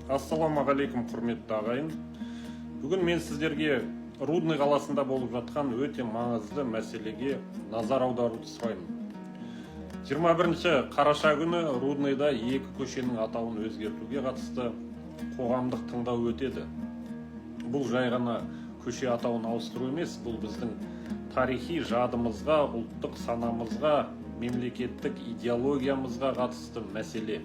Ассалаумағалейкум, құрметті ағайын. Бүгін мен сіздерге Рудный қаласында болып жатқан өте маңызды мәселеге назар аударуды сұраймын. 21 қараша күні Рудныйда екі көшенің атауын өзгертуге қатысты қоғамдық тыңдау өтеді. Бұл жай ғана көше атауын ауыстыру емес, бұл біздің тарихи жадымызға, ұлттық санамызға, мемлекеттік идеологиямызға қатысты мәселе.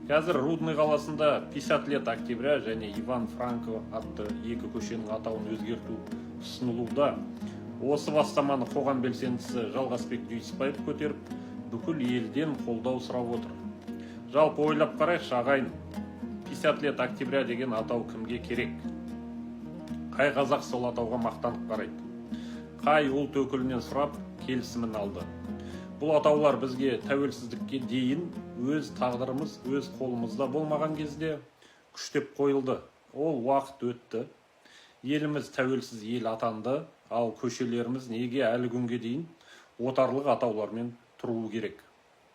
Қазір Рудный қаласында 50 лет октября және Иван Франко атты екі көшенің атауын өзгерту ұсынылуда. Осы бастаманы қоғам белсендісі Жалғасбек Дүйсіпбаев көтеріп, бүкіл елден қолдау сұрап отыр. Жалпы ойлап қарайықшы ағайын, 50 лет октября деген атау кімге керек? Қай қазақ сол атауға мақтанып қарайды? Қай ұлт өкілінен сұрап келісімін алды? Бұл атаулар бізге тәуелсіздікке дейін өз тағдырымыз өз қолымызда болмаған кезде күштеп қойылды. Ол уақыт өтті. Еліміз тәуелсіз ел атанды, ал көшелеріміз неге әлі күнге дейін отарлық атаулармен тұруы керек?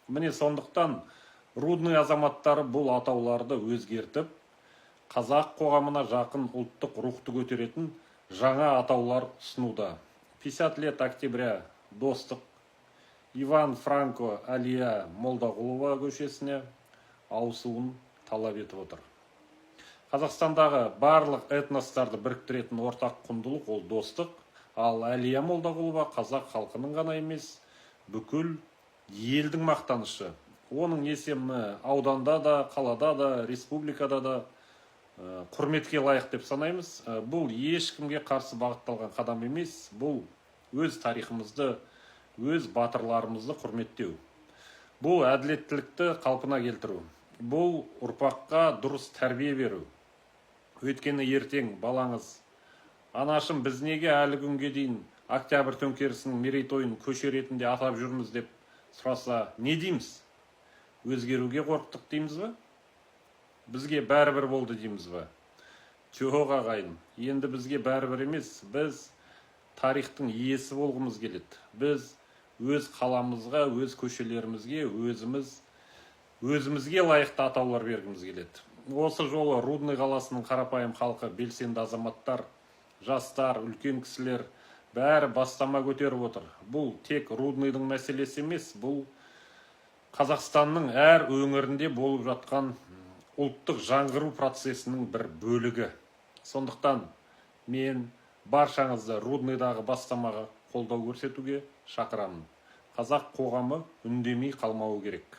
Міне сондықтан Рудный азаматтары бұл атауларды өзгертіп, қазақ қоғамына жақын ұлттық рухты көтеретін жаңа атаулар ұсынуда. 50 лет октября достық Иван Франко Әлия Молдағұлова көшесіне ауысуын талап етіп отыр. Қазақстандағы барлық этностарды біріктіретін ортақ құндылық ол достық, ал Әлия Молдағұлова қазақ халқының ғана емес, бүкіл елдің мақтанышы. Оның есімі ауданда да, қалада да, республикада да құрметке лайық деп санаймыз. Бұл ешкімге қарсы бағытталған қадам емес, бұл өз тарихымызды, өз батырларымызды құрметтеу. Бұл әділеттілікті қалпына келтіру. Бұл ұрпаққа дұрыс тәрбие беру. Өйткені ертең балаңыз, анашым біз неге әлі күнге дейін октябрь төңкерісінің мерейтойын көше ретінде атап жүрміз деп сұраса, не дейміз? Өзгеруге қорықтық дейміз бе? Бізге бәрібір болды дейміз бе? Жоқ ағайын, енді бізге бәрібір емес, біз тарихтың иесі болғымыз келеді. Біз өз қаламызға, өз көшелерімізге, өзімізге лайықты атаулар бергіміз келеді. Осы жолы Рудный қаласының қарапайым халқы, белсенді азаматтар, жастар, үлкен кісілер бәрі бастама көтеріп отыр. Бұл тек Рудныйдың мәселесі емес, бұл Қазақстанның әр өңірінде болып жатқан ұлттық жаңғыру процесінің бір бөлігі. Сондықтан мен баршаңызды Рудныйдағы бастамаға қолдау көрсетуге шақырамын. Қазақ қоғамы үндемей қалмауы керек.